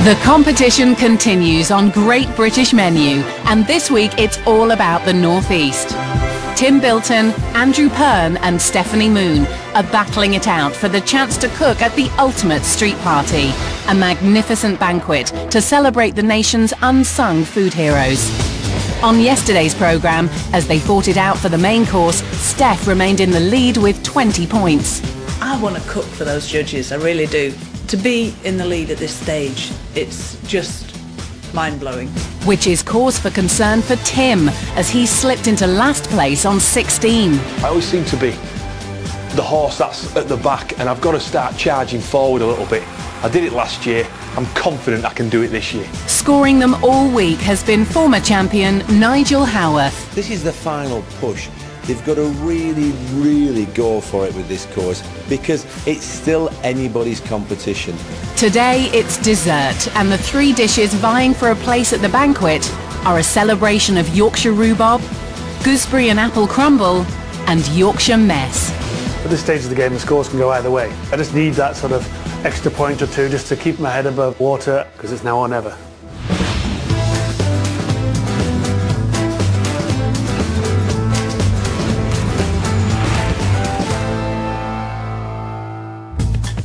The competition continues on Great British Menu, and this week it's all about the North East. Tim Bilton, Andrew Pern and Stephanie Moon are battling it out for the chance to cook at the ultimate street party, a magnificent banquet to celebrate the nation's unsung food heroes. On yesterday's programme, as they fought it out for the main course, Steph remained in the lead with 20 points. I want to cook for those judges, I really do. To be in the lead at this stage, it's just mind-blowing. Which is cause for concern for Tim, as he slipped into last place on 16. I always seem to be the horse that's at the back, and I've got to start charging forward a little bit. I did it last year. I'm confident I can do it this year. Scoring them all week has been former champion Nigel Howarth. This is the final push. They've got to really go for it with this course because it's still anybody's competition. Today it's dessert, and the three dishes vying for a place at the banquet are a celebration of Yorkshire rhubarb, gooseberry and apple crumble and Yorkshire mess. At this stage of the game the scores can go either way. I just need that sort of extra point or two just to keep my head above water because it's now or never.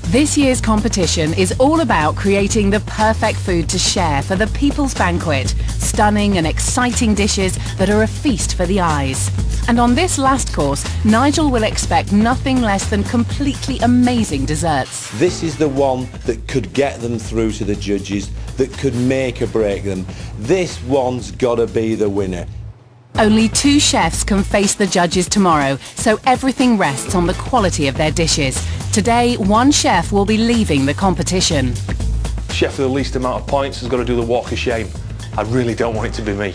This year's competition is all about creating the perfect food to share for the People's Banquet. Stunning and exciting dishes that are a feast for the eyes. And on this last course, Nigel will expect nothing less than completely amazing desserts. This is the one that could get them through to the judges, that could make or break them. This one's got to be the winner. Only 2 chefs can face the judges tomorrow, so everything rests on the quality of their dishes. Today, 1 chef will be leaving the competition. Chef with the least amount of points has got to do the walk of shame. I really don't want it to be me.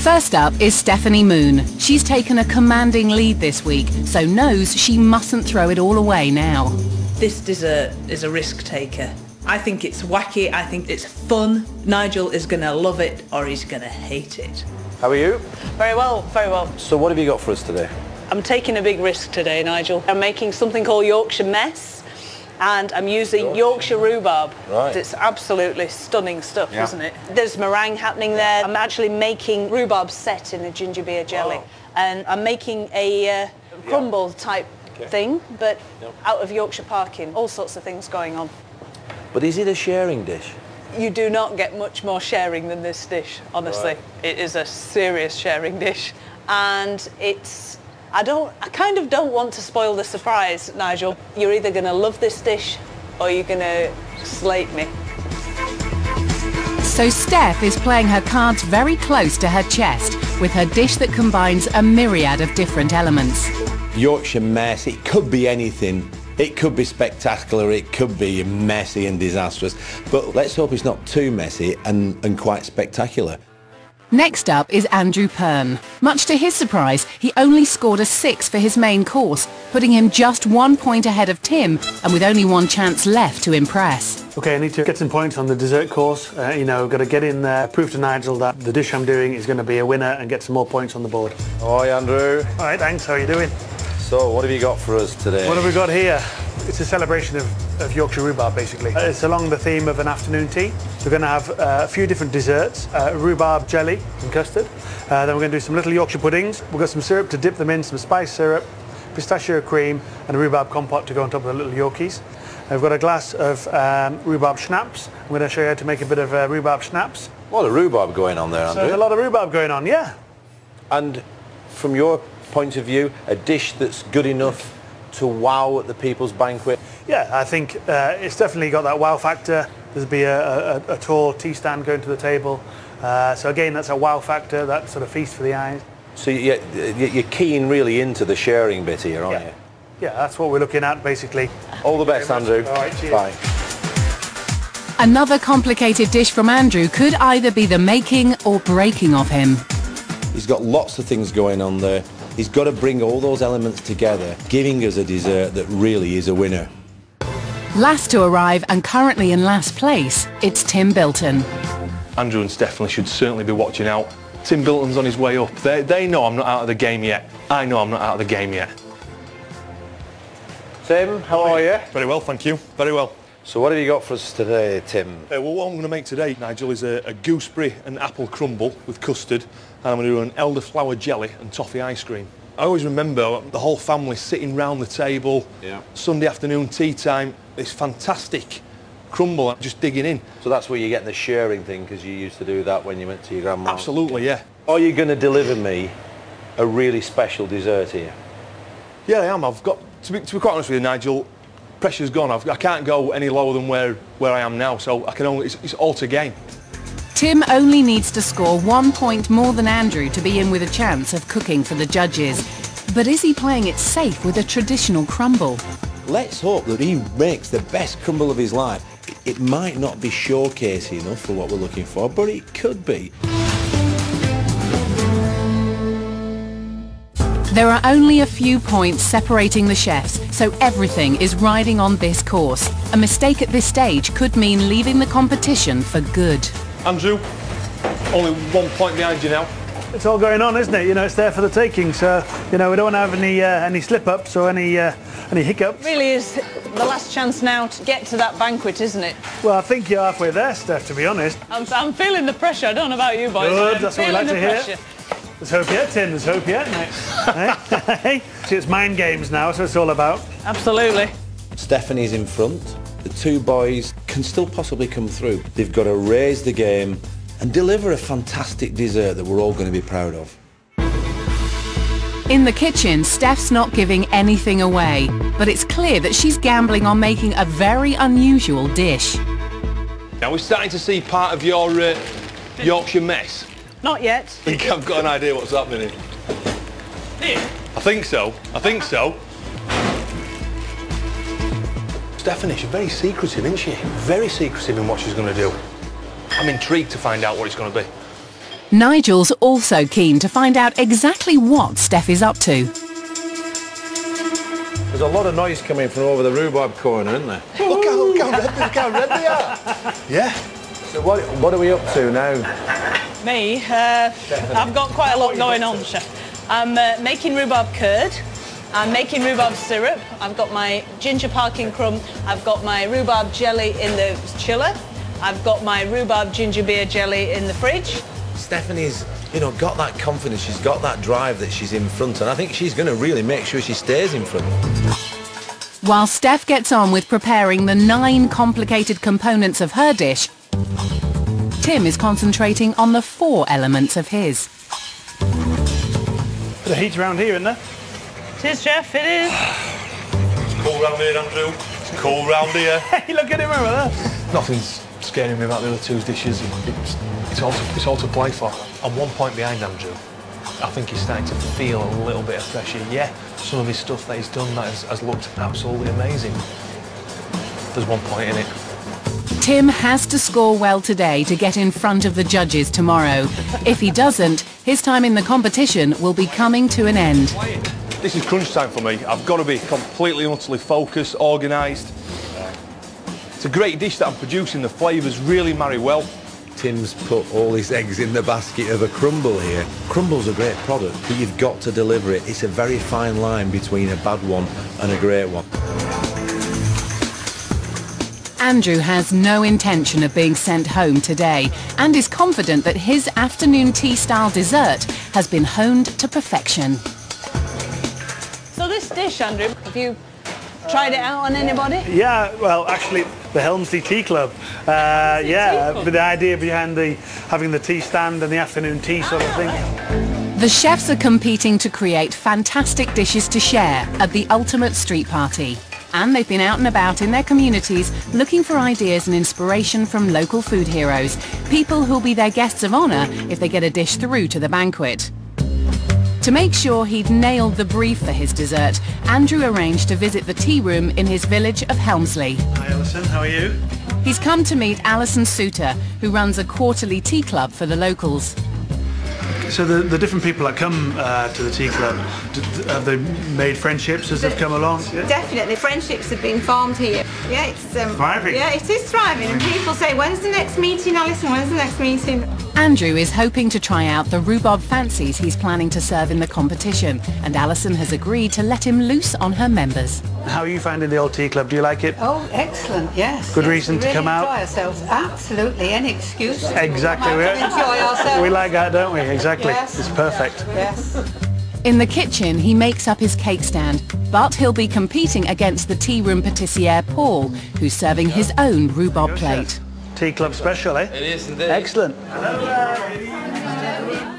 First up is Stephanie Moon. She's taken a commanding lead this week, so knows she mustn't throw it all away now. This dessert is a risk taker. I think it's wacky, I think it's fun. Nigel is going to love it or he's going to hate it. How are you? Very well, very well. So what have you got for us today? I'm taking a big risk today, Nigel. I'm making something called Yorkshire mess, and I'm using Yorkshire rhubarb. Right. It's absolutely stunning stuff, yeah. Isn't it? There's meringue happening there. I'm actually making rhubarb set in a ginger beer jelly. Oh. And I'm making a crumble type thing, but out of Yorkshire parking. All sorts of things going on. But is it a sharing dish? You do not get much more sharing than this dish, honestly. Right. It is a serious sharing dish. And it's... I kind of don't want to spoil the surprise, Nigel. You're either going to love this dish or you're going to slate me. So Steph is playing her cards very close to her chest with her dish that combines a myriad of different elements. Yorkshire mess, it could be anything. It could be spectacular, it could be messy and disastrous, but let's hope it's not too messy and quite spectacular. Next up is Andrew Pern. Much to his surprise, he only scored a 6 for his main course, putting him just 1 point ahead of Tim and with only 1 chance left to impress. Okay, I need to get some points on the dessert course. Got to get in there, prove to Nigel that the dish I'm doing is going to be a winner and get some more points on the board. Hi Andrew. All right, thanks. How are you doing? So what have you got for us today? What have we got here? It's a celebration of Yorkshire rhubarb, basically. It's along the theme of an afternoon tea. We're going to have a few different desserts, rhubarb jelly and custard. Then we're going to do some little Yorkshire puddings. We've got some syrup to dip them in, some spice syrup, pistachio cream and a rhubarb compote to go on top of the little Yorkies. We've got a glass of rhubarb schnapps. I'm going to show you how to make a bit of rhubarb schnapps. A lot of rhubarb going on there, Andrew. So there's a lot of rhubarb going on, yeah. And from your point of view, a dish that's good enough to wow at the People's Banquet? Yeah, I think it's definitely got that wow factor. There'll be a tall tea stand going to the table. So again, that's a wow factor, that sort of feast for the eyes. So you're keen really into the sharing bit here, aren't you? Yeah, that's what we're looking at, basically. All the best, Andrew. All right, cheers. Bye. Another complicated dish from Andrew could either be the making or breaking of him. He's got lots of things going on there. He's got to bring all those elements together, giving us a dessert that really is a winner. Last to arrive and currently in last place, it's Tim Bilton. Andrew and Stephanie should certainly be watching out. Tim Bilton's on his way up. They know I'm not out of the game yet. I know I'm not out of the game yet. Tim, how are you? Very well, thank you. Very well. So what have you got for us today, Tim? Well, what I'm going to make today, Nigel, is a gooseberry and apple crumble with custard, and I'm going to do an elderflower jelly and toffee ice cream. I always remember the whole family sitting round the table, Sunday afternoon tea time, this fantastic crumble, just digging in. So that's where you're getting the sharing thing, because you used to do that when you went to your grandma's? Absolutely, yeah. Are you going to deliver me a really special dessert here? Yeah, I am. I've got, to be quite honest with you, Nigel, pressure's gone. I can't go any lower than where I am now, so I can only, it's all to gain. Tim only needs to score 1 point more than Andrew to be in with a chance of cooking for the judges. But is he playing it safe with a traditional crumble? Let's hope that he makes the best crumble of his life. It might not be showcasey enough for what we're looking for, but it could be. There are only a few points separating the chefs, so everything is riding on this course. A mistake at this stage could mean leaving the competition for good. Andrew, only 1 point behind you now. It's all going on, isn't it? You know, it's there for the taking, so, you know, we don't want to have any slip-ups or any hiccups. Really is the last chance now to get to that banquet, isn't it? Well, I think you're halfway there, Steph, to be honest. I'm feeling the pressure. I don't know about you boys. Good, that's what we like to hear. Pressure. There's hope yet, Tim, there's hope yet, mate. Hey? See, it's mind games now, so it's all about. Absolutely. Stephanie's in front. The two boys can still possibly come through. They've got to raise the game and deliver a fantastic dessert that we're all going to be proud of. In the kitchen, Steph's not giving anything away, but it's clear that she's gambling on making a very unusual dish. Now we're starting to see part of your Yorkshire mess. Not yet. I think I've got an idea what's happening. I think so. Stephanie, she's very secretive, isn't she? Very secretive in what she's going to do. I'm intrigued to find out what it's going to be. Nigel's also keen to find out exactly what Steph is up to. There's a lot of noise coming from over the rhubarb corner, isn't there? Look how red they are. Yeah. So what are we up to now? Me, I've got quite a lot going on, Chef. I'm making rhubarb curd. I'm making rhubarb syrup. I've got my ginger parking crumb. I've got my rhubarb jelly in the chiller. I've got my rhubarb ginger beer jelly in the fridge. Stephanie's, you know, got that confidence. She's got that drive that she's in front, and I think she's going to really make sure she stays in front. While Steph gets on with preparing the 9 complicated components of her dish, Tim is concentrating on the 4 elements of his. Bit of heat around here, isn't there? It is, Chef, it is. It's cool round here, Andrew. It's cool round here. Hey, look at him over there. Nothing's scaring me about the other two's dishes. It's all to play for. I'm 1 point behind Andrew. I think he's starting to feel a little bit of pressure. Yeah, some of his stuff that he's done that has looked absolutely amazing. There's 1 point in it. Tim has to score well today to get in front of the judges tomorrow. If he doesn't, his time in the competition will be coming to an end. This is crunch time for me. I've got to be completely and utterly focused, organised. It's a great dish that I'm producing. The flavours really marry well. Tim's put all his eggs in the basket of a crumble here. Crumble's a great product, but you've got to deliver it. It's a very fine line between a bad one and a great one. Andrew has no intention of being sent home today and is confident that his afternoon tea-style dessert has been honed to perfection. So this dish, Andrew, have you tried it out on anybody? Yeah, well, actually, the Helmsley Tea Club. But the idea behind having the tea stand and the afternoon tea sort of thing. The chefs are competing to create fantastic dishes to share at the ultimate street party. And they've been out and about in their communities looking for ideas and inspiration from local food heroes, people who'll be their guests of honour if they get a dish through to the banquet. To make sure he'd nailed the brief for his dessert, Andrew arranged to visit the tea room in his village of Helmsley. Hi Alison, how are you? He's come to meet Alison Souter, who runs a quarterly tea club for the locals. So the different people that come to the tea club, have they made friendships as they've come along? Yeah? Definitely, friendships have been formed here. Yeah, it's thriving. Yeah, it is thriving. And people say, when's the next meeting, Alison? When's the next meeting? Andrew is hoping to try out the rhubarb fancies he's planning to serve in the competition, and Alison has agreed to let him loose on her members. How are you finding the old tea club? Do you like it? Oh, excellent, yes. Good yes, reason to really come out? Enjoy ourselves, absolutely, any excuse. Exactly. We enjoy ourselves. We like that, don't we? Exactly. Yes. It's perfect. Yes. In the kitchen, he makes up his cake stand, but he'll be competing against the tea room patissier Paul, who's serving his own rhubarb plate. Tea club special, eh? It is indeed. Excellent.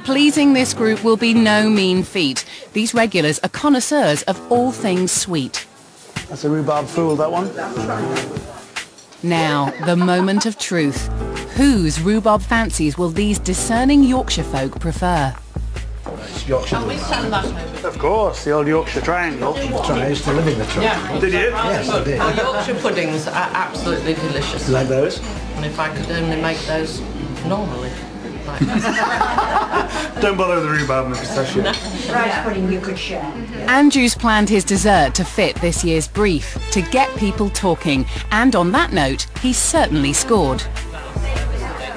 Pleasing this group will be no mean feat. These regulars are connoisseurs of all things sweet. That's a rhubarb fool, that one. Now, the moment of truth. Whose rhubarb fancies will these discerning Yorkshire folk prefer? Of course, the old Yorkshire triangle. I used to live in the truck. Yeah. Did you? Yes, I did. Our Yorkshire puddings are absolutely delicious. You like those? And if I could only make those normally. Like Don't bother with the rhubarb and the pistachio. Rice pudding you could share. Andrew's planned his dessert to fit this year's brief, to get people talking, and on that note, he's certainly scored.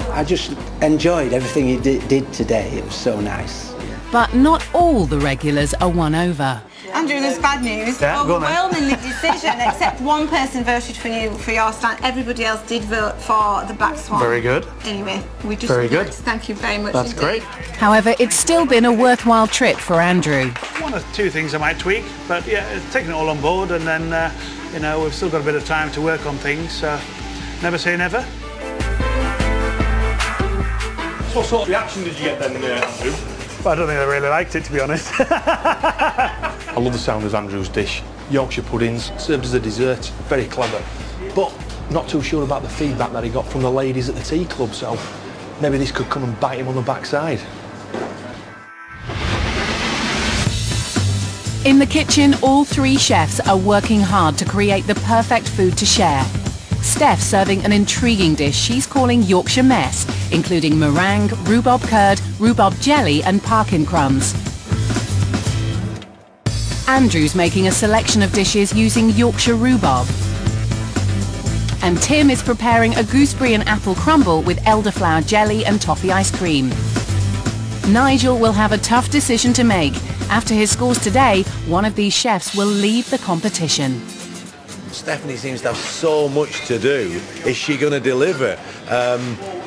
I just enjoyed everything he did today. It was so nice. But not all the regulars are won over. Andrew, there's bad news. Yeah, go on then. Overwhelmingly decision, except one person voted for you for your stand. Everybody else did vote for the Black Swan. Very good. Anyway, we just Very would like good. to thank you very much. That's indeed. great. However, it's still been a worthwhile trip for Andrew. One or two things I might tweak, but yeah, taking it all on board, and then, you know, we've still got a bit of time to work on things, so never say never. So what sort of reaction did you get then, Andrew? Well, I don't think I really liked it, to be honest. I love the sound of Andrew's dish. Yorkshire puddings, served as a dessert, very clever. But not too sure about the feedback that he got from the ladies at the tea club, so maybe this could come and bite him on the backside. In the kitchen, all three chefs are working hard to create the perfect food to share. Steph serving an intriguing dish she's calling Yorkshire Mess, including meringue, rhubarb curd, rhubarb jelly and parkin crumbs. Andrew's making a selection of dishes using Yorkshire rhubarb. And Tim is preparing a gooseberry and apple crumble with elderflower jelly and toffee ice cream. Nigel will have a tough decision to make. After his scores today, one of these chefs will leave the competition. Stephanie seems to have so much to do. Is she going to deliver?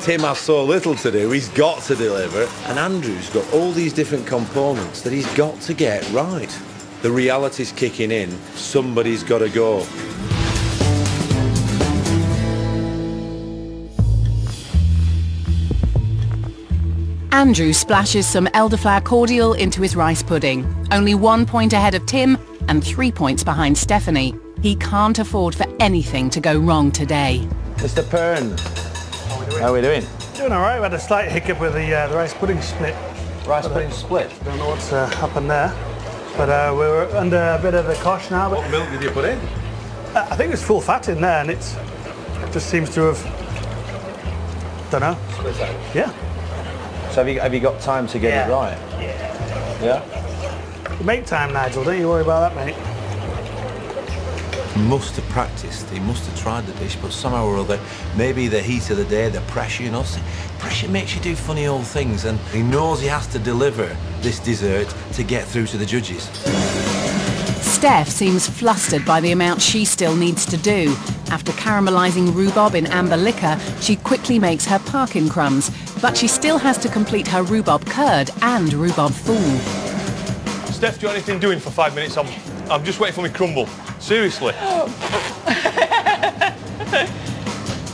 Tim has so little to do. He's got to deliver. And Andrew's got all these different components that he's got to get right. The reality's kicking in. Somebody's got to go. Andrew splashes some elderflower cordial into his rice pudding. Only 1 point ahead of Tim and 3 points behind Stephanie. He can't afford for anything to go wrong today. Mr. Pern, how are we doing? Doing all right. We had a slight hiccup with the rice pudding split. Rice pudding split. Don't know what's happened there, but we're under a bit of the cosh now. But What milk did you put in? I think there's full fat in there, and it just seems to have, don't know. Split out. Yeah. So have you got time to get it right? Yeah. You make time, Nigel. Don't you worry about that, mate. He must have practiced, he must have tried the dish, but somehow or other, maybe the heat of the day, the pressure, you know, pressure makes you do funny old things, and he knows he has to deliver this dessert to get through to the judges. Steph seems flustered by the amount she still needs to do. After caramelising rhubarb in amber liquor, she quickly makes her parkin crumbs, but she still has to complete her rhubarb curd and rhubarb fool. Steph, do you want anything doing for 5 minutes? I'm just waiting for my crumble. Seriously.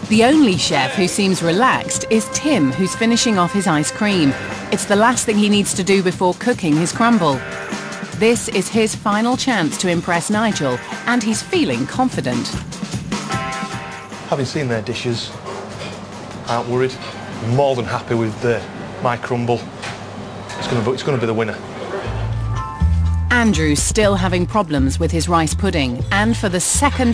The only chef who seems relaxed is Tim, who's finishing off his ice cream. It's the last thing he needs to do before cooking his crumble. This is his final chance to impress Nigel, and he's feeling confident. Having seen their dishes, aren't worried. I'm more than happy with my crumble. It's going to be the winner. Andrew's still having problems with his rice pudding, and for the second